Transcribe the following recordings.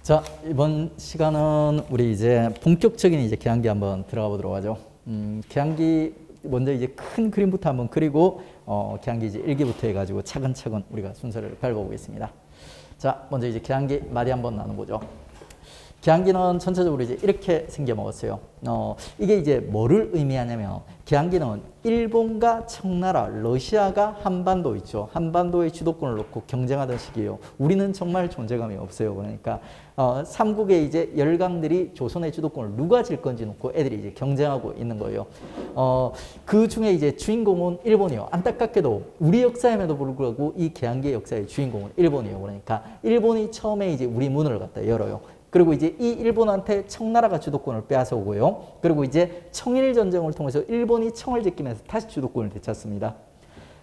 자, 이번 시간은 우리 이제 본격적인 이제 계량기 한번 들어가 보도록 하죠. 계량기 먼저 이제 큰 그림부터 한번 그리고 계량기 이제 1기부터 해가지고 차근차근 우리가 순서를 밟아보겠습니다. 자, 먼저 이제 계량기 마디 한번 나눠보죠. 계량기는 전체적으로 이제 이렇게 생겨 먹었어요. 이게 이제 뭐를 의미하냐면 계량기는 일본과 청나라, 러시아가 한반도 있죠. 한반도의 주도권을 놓고 경쟁하던 시기예요. 우리는 정말 존재감이 없어요. 그러니까 삼국의 이제 열강들이 조선의 주도권을 누가 질 건지 놓고 애들이 이제 경쟁하고 있는 거예요. 그 중에 이제 주인공은 일본이요. 안타깝게도 우리 역사임에도 불구하고 이 계량기의 역사의 주인공은 일본이에요. 그러니까 일본이 처음에 이제 우리 문을 갖다 열어요. 그리고 이제 이 일본한테 청나라가 주도권을 빼앗아 오고요. 그리고 이제 청일전쟁을 통해서 일본이 청을 제끼면서 다시 주도권을 되찾습니다.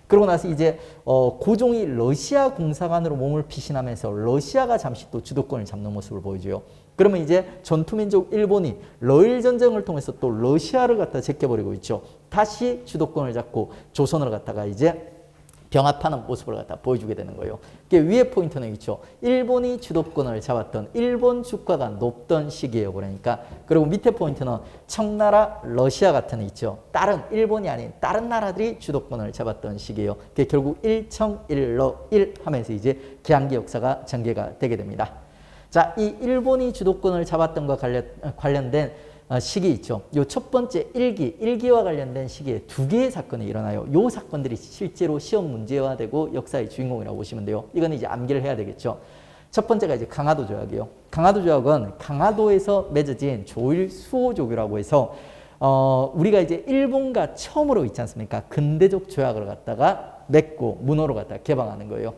그러고 나서 이제 고종이 러시아 공사관으로 몸을 피신하면서 러시아가 잠시 또 주도권을 잡는 모습을 보여줘요. 그러면 이제 전투민족 일본이 러일전쟁을 통해서 또 러시아를 갖다 제껴버리고 있죠. 다시 주도권을 잡고 조선을 갖다가 이제 병합하는 모습을 갖다 보여주게 되는 거예요. 위에 포인트는 있죠. 일본이 주도권을 잡았던 일본 주가가 높던 시기예요. 그러니까 그리고 밑에 포인트는 청나라, 러시아 같은 있죠. 다른 일본이 아닌 다른 나라들이 주도권을 잡았던 시기예요. 그게 결국 일청일러일 하면서 이제 계량기 역사가 전개가 되게 됩니다. 자, 이 일본이 주도권을 잡았던 것과 관련된 시기 있죠. 요 첫 번째 일기와 관련된 시기에 두 개의 사건이 일어나요. 요 사건들이 실제로 시험 문제화되고 역사의 주인공이라고 보시면 돼요. 이건 이제 암기를 해야 되겠죠. 첫 번째가 이제 강화도 조약이에요. 강화도 조약은 강화도에서 맺어진 조일 수호조교라고 해서 우리가 이제 일본과 처음으로 있지 않습니까? 근대적 조약을 갖다가 맺고 문호로 갖다가 개방하는 거예요.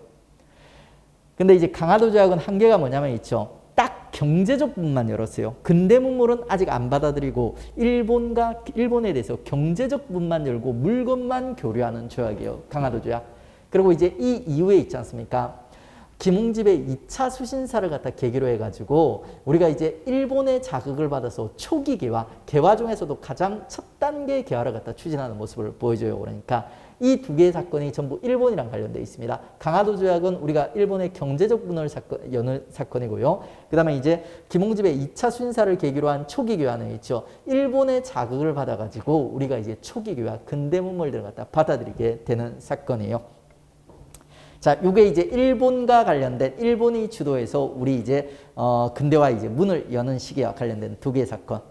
근데 이제 강화도 조약은 한계가 뭐냐면 있죠. 딱 경제적 부분만 열었어요. 근대 문물은 아직 안 받아들이고 일본에 대해서 경제적 부분만 열고 물건만 교류하는 조약이에요. 강화도 조약. 그리고 이제 이 이후에 있지 않습니까? 김웅집의 2차 수신사를 갖다 계기로 해가지고 우리가 이제 일본의 자극을 받아서 초기 개화 중에서도 가장 첫 단계 개화를 갖다 추진하는 모습을 보여줘요. 그러니까 이 두 개의 사건이 전부 일본이랑 관련되어 있습니다. 강화도 조약은 우리가 일본의 경제적 분을 여는 사건이고요. 그 다음에 이제 김홍집의 2차 수신사를 계기로 한 초기 교화는 있죠. 일본의 자극을 받아가지고 우리가 이제 초기 교화, 근대 문물들을 갖다 받아들이게 되는 사건이에요. 자, 요게 이제 일본과 관련된 일본이 주도해서 우리 이제 근대화 이제 문을 여는 시기와 관련된 두 개의 사건.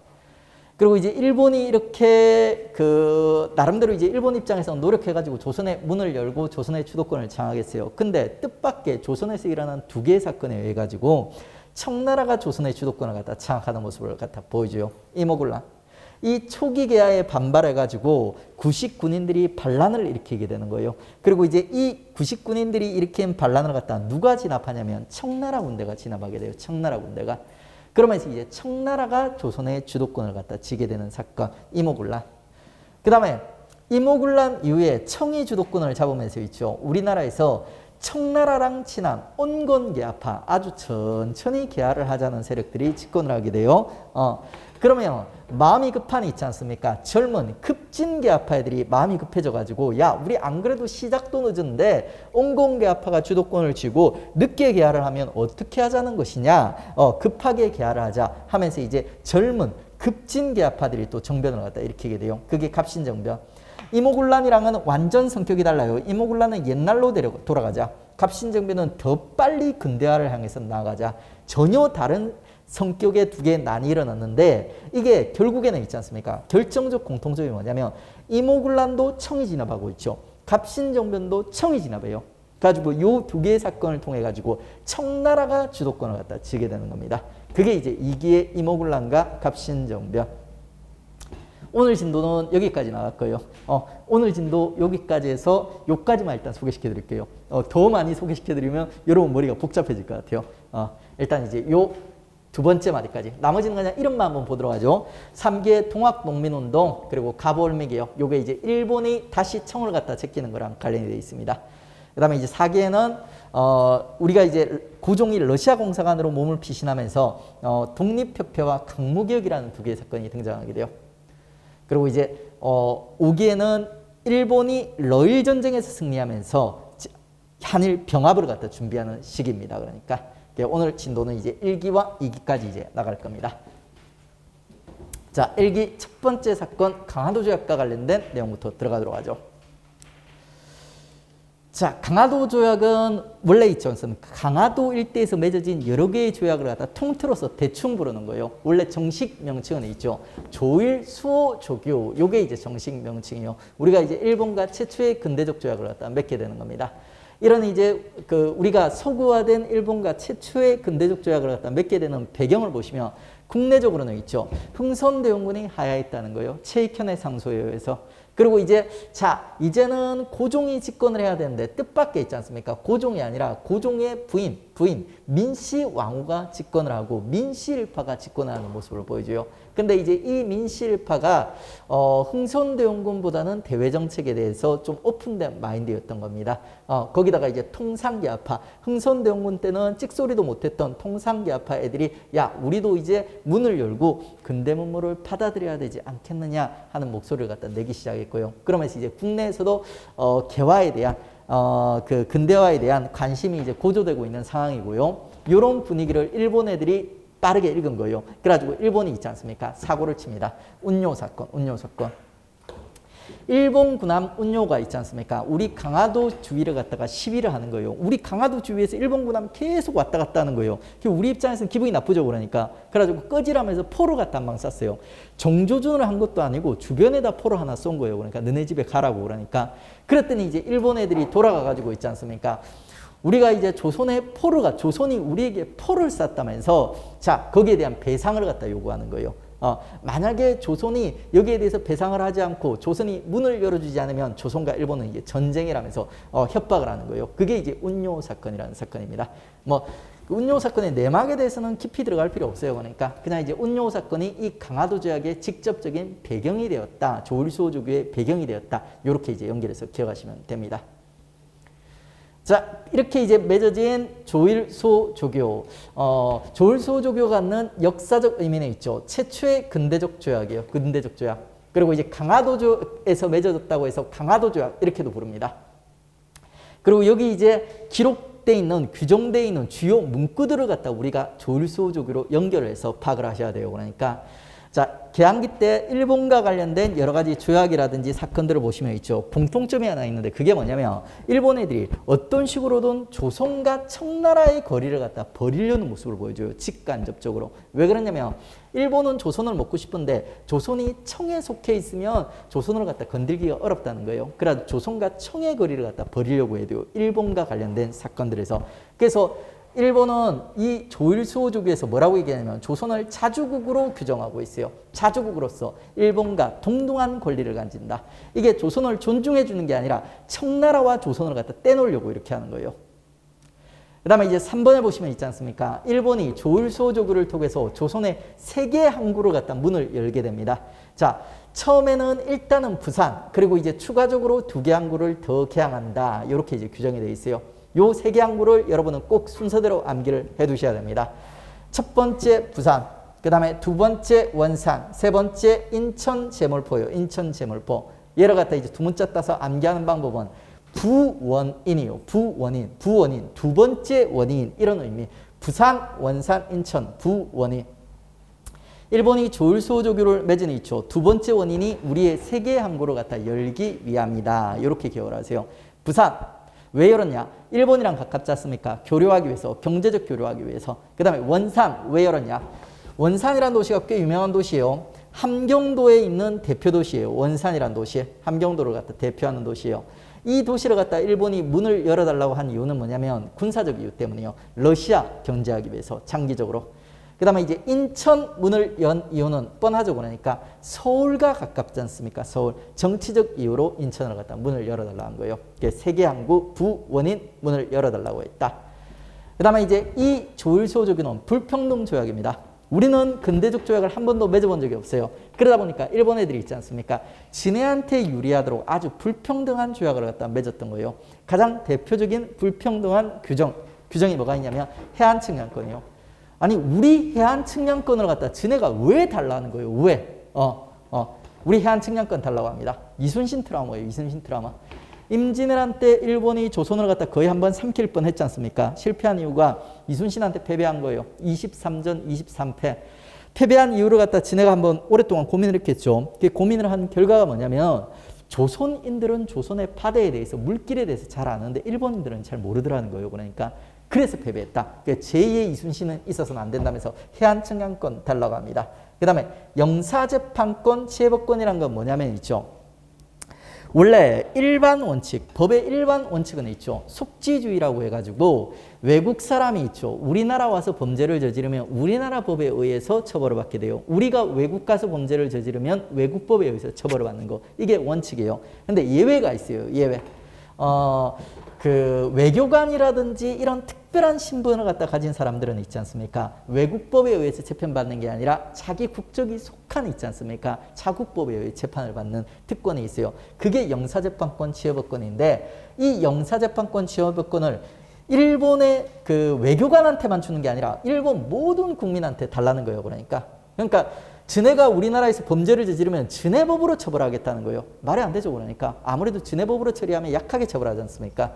그리고 이제 일본이 이렇게 나름대로 이제 일본 입장에서 노력해가지고 조선의 문을 열고 조선의 주도권을 장악했어요. 근데 뜻밖의 조선에서 일어난 두 개의 사건에 의해 가지고 청나라가 조선의 주도권을 갖다 장악하는 모습을 갖다 보여줘요. 이모군란. 이 초기 개화에 반발해가지고 구식 군인들이 반란을 일으키게 되는 거예요. 그리고 이제 이 구식 군인들이 일으킨 반란을 갖다 누가 진압하냐면 청나라 군대가 진압하게 돼요. 청나라 군대가. 그러면서 이제 청나라가 조선의 주도권을 갖다 쥐게 되는 사건, 이모군란. 그 다음에 이모군란 이후에 청이 주도권을 잡으면서 있죠. 우리나라에서 청나라랑 친한 온건계합파, 아주 천천히 계합을 하자는 세력들이 집권을 하게 돼요. 그러면 마음이 급한 있지 않습니까? 젊은 급진계합파 애들이 마음이 급해져가지고 야, 우리 안 그래도 시작도 늦은데 온건계합파가 주도권을 쥐고 늦게 계합을 하면 어떻게 하자는 것이냐? 급하게 계합을 하자 하면서 이제 젊은 급진계합파들이 또 정변을 갖다 일으키게 돼요. 그게 갑신정변. 이모군란이랑은 완전 성격이 달라요. 이모군란은 옛날로 돌아가자. 갑신정변은 더 빨리 근대화를 향해서 나아가자. 전혀 다른 성격의 두 개의 난이 일어났는데 이게 결국에는 있지 않습니까? 결정적 공통점이 뭐냐면 이모군란도 청이 진압하고 있죠. 갑신정변도 청이 진압해요. 가지고 이 두 개의 사건을 통해 가지고 청나라가 주도권을 갖다 쥐게 되는 겁니다. 그게 이제 2기의 이모군란과 갑신정변. 오늘 진도는 여기까지 나갈 거예요. 오늘 진도 여기까지 해서 여기까지만 일단 소개시켜 드릴게요. 더 많이 소개시켜 드리면 여러분 머리가 복잡해질 것 같아요. 일단 이제 요 두 번째 마디까지. 나머지는 그냥 이름만 한번 보도록 하죠. 3기의 통합농민운동 그리고 갑오을미개혁. 요게 이제 일본이 다시 청을 갖다 제끼는 거랑 관련이 되어 있습니다. 그 다음에 이제 4기에는 우리가 이제 고종이 러시아 공사관으로 몸을 피신하면서 독립협회와 강무개혁이라는 두 개의 사건이 등장하게 돼요. 그리고 이제 5기에는 일본이 러일전쟁에서 승리하면서 한일 병합을 갖다 준비하는 시기입니다. 그러니까 오늘 진도는 이제 1기와 2기까지 이제 나갈 겁니다. 자, 1기 첫 번째 사건 강화도 조약과 관련된 내용부터 들어가도록 하죠. 자, 강화도 조약은 원래 있죠. 강화도 일대에서 맺어진 여러 개의 조약을 갖다 통틀어서 대충 부르는 거예요. 원래 정식 명칭은 있죠. 조일, 수호, 조교. 요게 이제 정식 명칭이에요. 우리가 이제 일본과 최초의 근대적 조약을 갖다 맺게 되는 겁니다. 이런 이제 우리가 서구화된 일본과 최초의 근대적 조약을 갖다 맺게 되는 배경을 보시면 국내적으로는 있죠. 흥선대원군이 하야했다는 거예요. 최익현의 상소에 의해서. 그리고 이제 이제는 고종이 집권을 해야 되는데 뜻밖의 있지 않습니까? 고종이 아니라 고종의 부인 민씨 왕후가 집권을 하고 민씨일파가 집권을 하는 모습을 보여줘요. 근데 이제 이 민씨일파가 흥선대원군보다는 대외정책에 대해서 좀 오픈된 마인드였던 겁니다. 거기다가 이제 통상계아파, 흥선대원군 때는 찍소리도 못했던 통상계아파 애들이 야, 우리도 이제 문을 열고 근대문물을 받아들여야 되지 않겠느냐 하는 목소리를 갖다 내기 시작했고요. 그러면서 이제 국내에서도 개화에 대한 그 근대화에 대한 관심이 이제 고조되고 있는 상황이고요. 이런 분위기를 일본 애들이 빠르게 읽은 거예요. 그래가지고 일본이 있지 않습니까? 사고를 칩니다. 운요 사건. 일본 군함 운요가 있지 않습니까? 우리 강화도 주위를 갖다가 시위를 하는 거예요. 우리 강화도 주위에서 일본 군함 계속 왔다 갔다 하는 거예요. 우리 입장에서는 기분이 나쁘죠, 그러니까. 그래가지고 꺼지라면서 포를 갖다 한 방 쐈어요. 정조준을 한 것도 아니고 주변에다 포를 하나 쏜 거예요. 그러니까 너네 집에 가라고 그러니까. 그랬더니 이제 일본 애들이 돌아가가지고 있지 않습니까? 우리가 이제 조선이 우리에게 포를 쐈다면서 자, 거기에 대한 배상을 갖다 요구하는 거예요. 만약에 조선이 여기에 대해서 배상을 하지 않고 조선이 문을 열어주지 않으면 조선과 일본은 이제 전쟁이라면서 협박을 하는 거예요. 그게 이제 운요 사건이라는 사건입니다. 운요 사건의 내막에 대해서는 깊이 들어갈 필요 없어요. 그러니까 그냥 이제 운요 사건이 이 강화도 조약의 직접적인 배경이 되었다. 조일수호조교의 배경이 되었다. 이렇게 이제 연결해서 기억하시면 됩니다. 자, 이렇게 이제 맺어진 조일수호조교. 조일수호조교가 갖는 역사적 의미는 있죠. 최초의 근대적 조약이에요. 근대적 조약. 그리고 이제 강화도에서 맺어졌다고 해서 강화도 조약 이렇게도 부릅니다. 그리고 여기 이제 기록돼 있는 규정돼 있는 주요 문구들을 갖다 우리가 조일수호조교로 연결을 해서 파악을 하셔야 돼요. 그러니까 자, 개항기 때 일본과 관련된 여러 가지 조약이라든지 사건들을 보시면 있죠. 공통점이 하나 있는데 그게 뭐냐면 일본 애들이 어떤 식으로든 조선과 청나라의 거리를 갖다 버리려는 모습을 보여줘요. 직간접적으로. 왜 그러냐면 일본은 조선을 먹고 싶은데 조선이 청에 속해 있으면 조선을 갖다 건들기가 어렵다는 거예요. 그래서 조선과 청의 거리를 갖다 버리려고 해도 일본과 관련된 사건들에서. 그래서 일본은 이 조일수호조교에서 뭐라고 얘기하냐면 조선을 자주국으로 규정하고 있어요. 자주국으로서 일본과 동등한 권리를 가진다. 이게 조선을 존중해 주는 게 아니라 청나라와 조선을 갖다 떼놓으려고 이렇게 하는 거예요. 그 다음에 이제 3번에 보시면 있지 않습니까? 일본이 조일수호조교를 통해서 조선의 세계 항구를 갖다 문을 열게 됩니다. 자, 처음에는 일단은 부산, 그리고 이제 추가적으로 2개 항구를 더 개항한다. 이렇게 이제 규정이 되어 있어요. 요 3개 항구를 여러분은 꼭 순서대로 암기를 해 두셔야 됩니다. 첫 번째 부산, 그 다음에 두 번째 원산, 세 번째 인천 제물포요. 인천 제물포. 얘를 갖다 이제 두 문자 따서 암기하는 방법은 부원인이요. 부원인. 두 번째 원인. 이런 의미. 부산, 원산, 인천, 부원인. 일본이 조일수호조교를 맺은 있죠. 두 번째 원인이 우리의 세계 항구를 갖다 열기 위함이다. 이렇게 기억을 하세요. 부산. 왜 열었냐? 일본이랑 가깝지 않습니까? 교류하기 위해서, 경제적 교류하기 위해서. 그 다음에 원산, 왜 열었냐? 원산이라는 도시가 꽤 유명한 도시예요. 함경도에 있는 대표 도시예요. 원산이라는 도시. 함경도를 갖다 대표하는 도시예요. 이 도시를 갖다 일본이 문을 열어달라고 한 이유는 뭐냐면 군사적 이유 때문이에요. 러시아 경제하기 위해서 장기적으로. 그 다음에 이제 인천 문을 연 이유는 뻔하죠. 그러니까 서울과 가깝지 않습니까? 서울. 정치적 이유로 인천을 갖다 문을 열어달라고 한 거예요. 세계항구 부원인 문을 열어달라고 했다. 그 다음에 이제 이 조일수호조교는 불평등 조약입니다. 우리는 근대적 조약을 한 번도 맺어본 적이 없어요. 그러다 보니까 일본 애들이 있지 않습니까? 지네한테 유리하도록 아주 불평등한 조약을 갖다 맺었던 거예요. 가장 대표적인 불평등한 규정이 뭐가 있냐면 해안측량권이요. 아니 우리 해안 측량권을 갖다 지네가 왜 달라는 거예요? 왜? 우리 해안 측량권 달라고 합니다. 이순신 트라우마예요. 이순신 트라우마. 임진왜란 때 일본이 조선을 갖다 거의 한번 삼킬 뻔했지 않습니까? 실패한 이유가 이순신한테 패배한 거예요. 23전 23패. 패배한 이유를 갖다 지네가 한번 오랫동안 고민을 했겠죠. 그 고민을 한 결과가 뭐냐면 조선인들은 조선의 바다에 대해서 물길에 대해서 잘 아는데 일본인들은 잘 모르더라는 거예요. 그러니까 그래서 패배했다. 그러니까 제2의 이순신은 있어서는 안 된다면서 해안청량권 달라고 합니다. 그 다음에 영사재판권, 치해법권이란 건 뭐냐면 있죠. 원래 일반 원칙, 법의 일반 원칙은 있죠. 속지주의라고 해가지고 외국 사람이 있죠. 우리나라 와서 범죄를 저지르면 우리나라 법에 의해서 처벌을 받게 돼요. 우리가 외국 가서 범죄를 저지르면 외국법에 의해서 처벌을 받는 거. 이게 원칙이에요. 근데 예외가 있어요. 예외. 그 외교관이라든지 이런 특별한 신분을 갖다 가진 사람들은 있지 않습니까? 외국법에 의해서 재판받는 게 아니라 자기 국적이 속한 있지 않습니까? 자국법에 의해 재판을 받는 특권이 있어요. 그게 영사재판권, 치여법권인데 이 영사재판권, 치여법권을 일본의 그 외교관한테만 주는 게 아니라 일본 모든 국민한테 달라는 거예요. 그러니까 지네가 우리나라에서 범죄를 저지르면 지네법으로 처벌하겠다는 거예요. 말이 안 되죠. 그러니까 아무래도 지네법으로 처리하면 약하게 처벌하지 않습니까?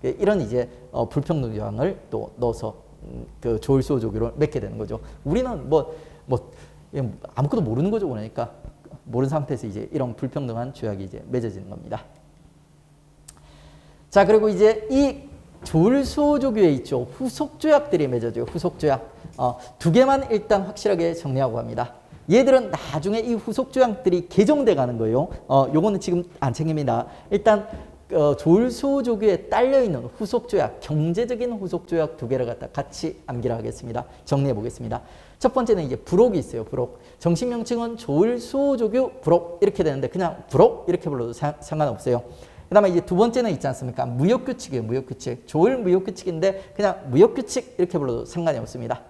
이런 이제 불평등 조항을 또 넣어서 그 조일수 조규를 맺게 되는 거죠. 우리는 뭐 아무것도 모르는 거죠. 그러니까 모르는 상태에서 이제 이런 불평등한 조약이 이제 맺어지는 겁니다. 자, 그리고 이제 이 조일수 조규에 있죠. 후속 조약들이 맺어져요. 후속 조약. 두 개만 일단 확실하게 정리하고 갑니다. 얘들은 나중에 이 후속 조약들이 개정돼 가는 거예요. 요거는 지금 안 챙깁니다. 일단 조일수 조규에 딸려있는 후속조약, 경제적인 후속조약 두 개를 갖다 같이 암기를 하겠습니다. 정리해 보겠습니다. 첫 번째는 이제 부록이 있어요. 부록. 정식 명칭은 조일수 조규 부록 이렇게 되는데 그냥 부록 이렇게 불러도 상관없어요. 그 다음에 이제 두 번째는 있지 않습니까? 무역규칙이에요. 무역규칙. 조일 무역규칙인데 그냥 무역규칙 이렇게 불러도 상관이 없습니다.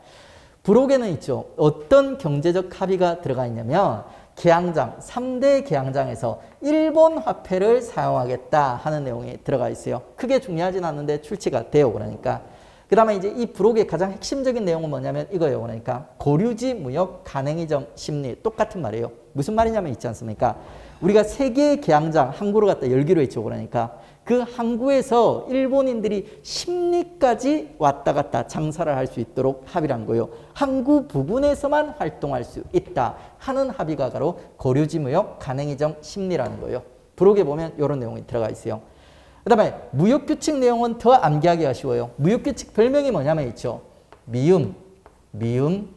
부록에는 있죠. 어떤 경제적 합의가 들어가 있냐면 계양장, 3대 계양장에서 일본 화폐를 사용하겠다 하는 내용이 들어가 있어요. 크게 중요하진 않는데 출치가 돼요. 그러니까. 그 다음에 이제 이 부록의 가장 핵심적인 내용은 뭐냐면 이거예요. 그러니까 고류지 무역 간행의정 심리. 똑같은 말이에요. 무슨 말이냐면 있지 않습니까? 우리가 세 개의 계양장 항구를 갖다 열기로 했죠. 그러니까 그 항구에서 일본인들이 심리까지 왔다 갔다 장사를 할 수 있도록 합의를 한 거예요. 항구 부근에서만 활동할 수 있다 하는 합의가 바로 고류지무역 간행의정 심리라는 거예요. 부록에 보면 이런 내용이 들어가 있어요. 그 다음에 무역규칙 내용은 더 암기하기가 쉬워요. 무역규칙 별명이 뭐냐면 있죠. 미음이요.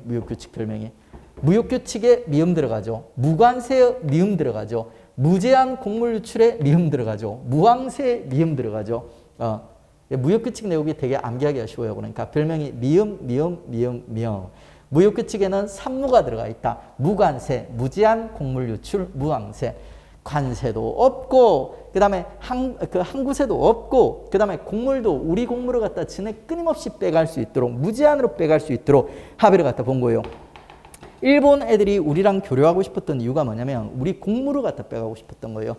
무역규칙 별명이. 무역규칙에 미음 들어가죠. 무관세에 미음 들어가죠. 무제한 곡물 유출에 미음 들어가죠. 무항세에 미음 들어가죠. 무역규칙 내용이 되게 암기하기가 쉬워요. 그러니까 별명이 미음. 무역규칙에는 산무가 들어가 있다. 무관세, 무제한 곡물 유출, 무항세. 관세도 없고, 그 다음에 항구세도 없고, 그 다음에 곡물도 우리 곡물을 갖다 지네 끊임없이 빼갈 수 있도록, 무제한으로 빼갈 수 있도록 합의를 갖다 본 거예요. 일본 애들이 우리랑 교류하고 싶었던 이유가 뭐냐면 우리 곡물을 갖다 빼가고 싶었던 거예요.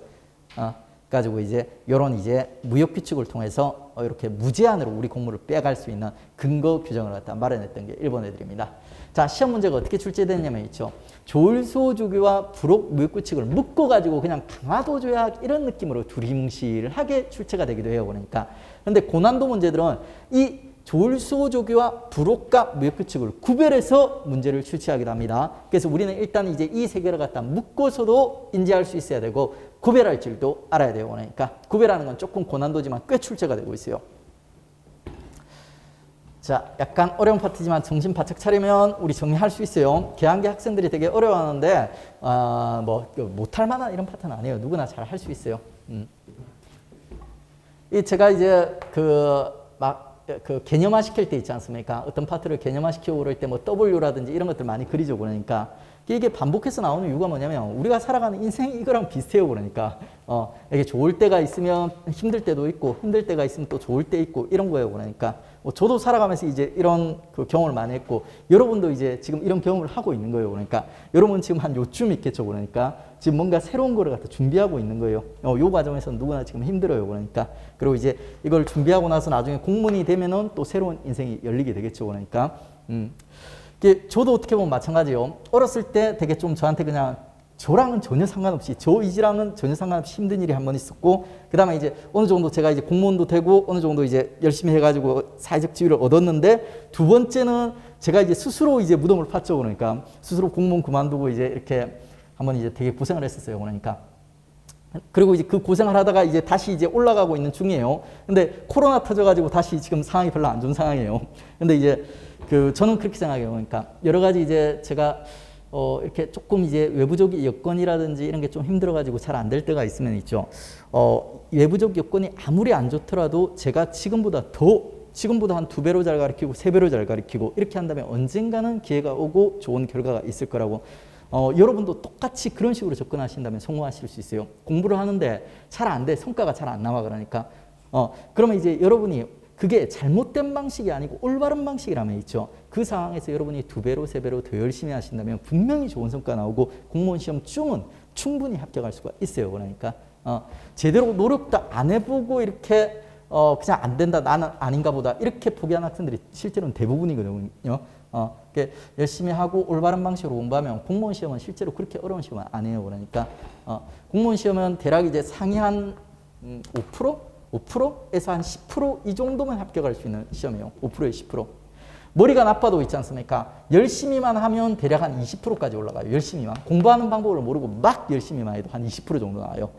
가지고 이제 이런 이제 무역 규칙을 통해서 이렇게 무제한으로 우리 곡물을 빼갈 수 있는 근거 규정을 갖다 마련했던 게 일본 애들입니다. 자, 시험 문제가 어떻게 출제됐냐면 있죠. 조일수 조규와 부록 무역 규칙을 묶어 가지고 그냥 강화도 조약 이런 느낌으로 두리뭉실하게 출제가 되기도 해요. 그러니까. 근데 고난도 문제들은 이 조일수 조규와 부록과 무역규칙을 구별해서 문제를 출제하기도 합니다. 그래서 우리는 일단 이제 이 세 개를 갖다 묶어서도 인지할 수 있어야 되고 구별할 줄도 알아야 돼요. 그러니까 구별하는 건 조금 고난도지만 꽤 출제가 되고 있어요. 자, 약간 어려운 파트지만 정신 바짝 차리면 우리 정리할 수 있어요. 계양기 학생들이 되게 어려워하는데 못할 만한 이런 파트는 아니에요. 누구나 잘 할 수 있어요. 제가 이제 그 개념화 시킬 때 있지 않습니까? 어떤 파트를 개념화 시키고 그럴 때 뭐 W라든지 이런 것들 많이 그리죠. 그러니까 이게 반복해서 나오는 이유가 뭐냐면 우리가 살아가는 인생이 이거랑 비슷해요. 그러니까 이게 좋을 때가 있으면 힘들 때도 있고 힘들 때가 있으면 또 좋을 때 있고 이런 거예요. 그러니까 저도 살아가면서 이제 이런 그 경험을 많이 했고 여러분도 이제 지금 이런 경험을 하고 있는 거예요. 그러니까 여러분 지금 한 요쯤 있겠죠. 그러니까 지금 뭔가 새로운 거를 갖다 준비하고 있는 거예요. 요 과정에서 누구나 지금 힘들어요. 그러니까 그리고 이제 이걸 준비하고 나서 나중에 공무원이 되면은 또 새로운 인생이 열리게 되겠죠. 그러니까 저도 어떻게 보면 마찬가지예요. 어렸을 때 되게 좀 저한테 그냥 저랑은 전혀 상관없이, 저 의지랑은 전혀 상관없이 힘든 일이 한 번 있었고, 그 다음에 이제 어느 정도 제가 이제 공무원도 되고 어느 정도 이제 열심히 해가지고 사회적 지위를 얻었는데, 두 번째는 제가 이제 스스로 이제 무덤을 팠죠. 그러니까 스스로 공무원 그만두고 이제 이렇게 한번 이제 되게 고생을 했었어요. 그러니까. 그리고 이제 그 고생을 하다가 이제 다시 이제 올라가고 있는 중이에요. 근데 코로나 터져가지고 다시 지금 상황이 별로 안 좋은 상황이에요. 근데 이제 저는 그렇게 생각해요. 그러니까 여러 가지 이제 제가 이렇게 조금 이제 외부적 여건이라든지 이런 게 좀 힘들어가지고 잘 안 될 때가 있으면 있죠. 외부적 여건이 아무리 안 좋더라도 제가 지금보다 한 2배로 잘 가르치고 3배로 잘 가르치고 이렇게 한다면 언젠가는 기회가 오고 좋은 결과가 있을 거라고. 여러분도 똑같이 그런 식으로 접근하신다면 성공하실 수 있어요. 공부를 하는데 잘 안 돼, 성과가 잘 안 나와. 그러니까 그러면 이제 여러분이 그게 잘못된 방식이 아니고 올바른 방식이라면 있죠. 그 상황에서 여러분이 2배로 3배로 더 열심히 하신다면 분명히 좋은 성과 나오고 공무원 시험 쯤은 충분히 합격할 수가 있어요. 그러니까 제대로 노력도 안 해보고 이렇게 그냥 안 된다, 나는 아닌가 보다 이렇게 포기한 학생들이 실제로는 대부분이거든요. 열심히 하고 올바른 방식으로 공부하면 공무원 시험은 실제로 그렇게 어려운 시험은 아니에요. 그러니까 공무원 시험은 대략 이제 상위 한 5%에서 한 10% 이 정도만 합격할 수 있는 시험이에요. 5%에 10%. 머리가 나빠도 있지 않습니까? 열심히만 하면 대략 한 20%까지 올라가요. 열심히만. 공부하는 방법을 모르고 막 열심히만 해도 한 20% 정도 나와요.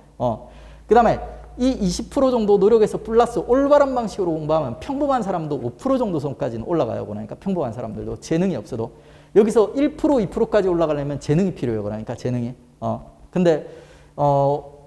그 다음에 이 20% 정도 노력에서 플러스 올바른 방식으로 공부하면 평범한 사람도 5% 정도 선까지는 올라가요. 그러니까 평범한 사람들도 재능이 없어도. 여기서 1%, 2%까지 올라가려면 재능이 필요해요. 그러니까 재능이. 근데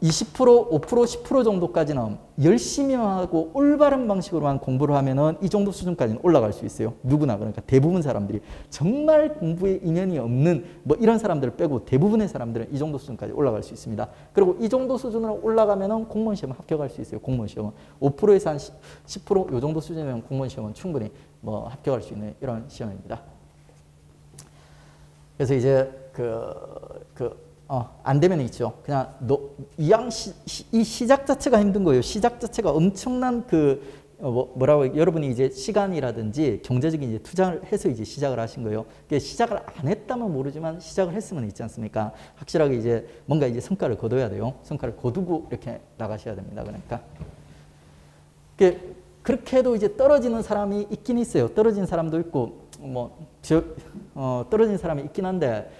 20%, 5%, 10% 정도까지는 열심히 하고 올바른 방식으로만 공부를 하면은 이 정도 수준까지는 올라갈 수 있어요. 누구나. 그러니까 대부분 사람들이 정말 공부에 인연이 없는 뭐 이런 사람들을 빼고 대부분의 사람들은 이 정도 수준까지 올라갈 수 있습니다. 그리고 이 정도 수준으로 올라가면은 공무원 시험 합격할 수 있어요. 공무원 시험은 5%에서 한 10%요 정도 수준이면 공무원 시험은 충분히 뭐 합격할 수 있는 이런 시험입니다. 그래서 이제 안 되면 있죠. 그냥 이 시작 자체가 힘든 거예요. 시작 자체가 엄청난 뭐라고 여러분이 이제 시간이라든지 경제적인 이제 투자를 해서 이제 시작을 하신 거예요. 시작을 안 했다면 모르지만 시작을 했으면 있지 않습니까? 확실하게 이제 뭔가 이제 성과를 거둬야 돼요. 성과를 거두고 이렇게 나가셔야 됩니다. 그러니까 그렇게 해도 이제 떨어지는 사람이 있긴 있어요. 떨어진 사람도 있고 떨어진 사람이 있긴 한데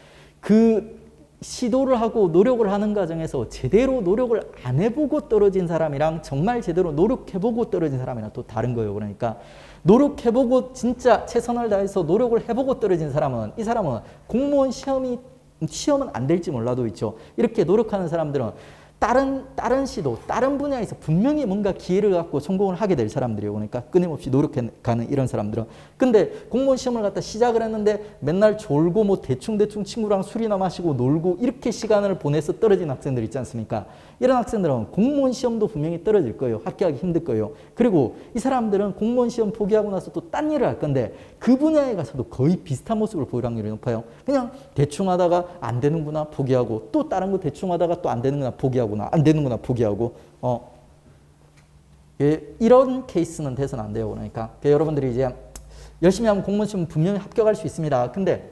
시도를 하고 노력을 하는 과정에서 제대로 노력을 안 해보고 떨어진 사람이랑 정말 제대로 노력해보고 떨어진 사람이랑 또 다른 거예요. 그러니까 노력해보고 진짜 최선을 다해서 노력을 해보고 떨어진 사람은 이 사람은 공무원 시험은 안 될지 몰라도 있죠. 이렇게 노력하는 사람들은 다른 시도, 다른 분야에서 분명히 뭔가 기회를 갖고 성공을 하게 될 사람들이에요. 그러니까 끊임없이 노력해가는 이런 사람들은. 근데 공무원 시험을 갖다 시작을 했는데 맨날 졸고 뭐 대충 친구랑 술이나 마시고 놀고 이렇게 시간을 보내서 떨어진 학생들 있지 않습니까? 이런 학생들은 공무원 시험도 분명히 떨어질 거예요. 합격하기 힘들 거예요. 그리고 이 사람들은 공무원 시험 포기하고 나서 또 딴 일을 할 건데 그 분야에 가서도 거의 비슷한 모습을 보일 확률이 높아요. 그냥 대충 하다가 안 되는구나 포기하고 또 다른 거 대충 하다가 또 안 되는구나 포기하고 안 되는구나 포기하고 이런 케이스는 돼서는 안 돼요. 그러니까 여러분들이 이제 열심히 하면 공무원 시험 분명히 합격할 수 있습니다. 근데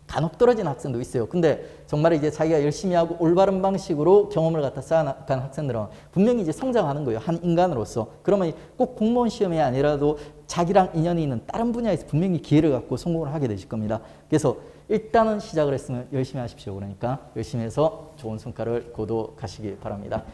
간혹 떨어진 학생도 있어요. 근데 정말 이제 자기가 열심히 하고 올바른 방식으로 경험을 갖다 쌓아간 학생들은 분명히 이제 성장하는 거예요. 한 인간으로서. 그러면 꼭 공무원 시험이 아니라도 자기랑 인연이 있는 다른 분야에서 분명히 기회를 갖고 성공을 하게 되실 겁니다. 그래서 일단은 시작을 했으면 열심히 하십시오. 그러니까 열심히 해서 좋은 성과를 거둬 가시기 바랍니다.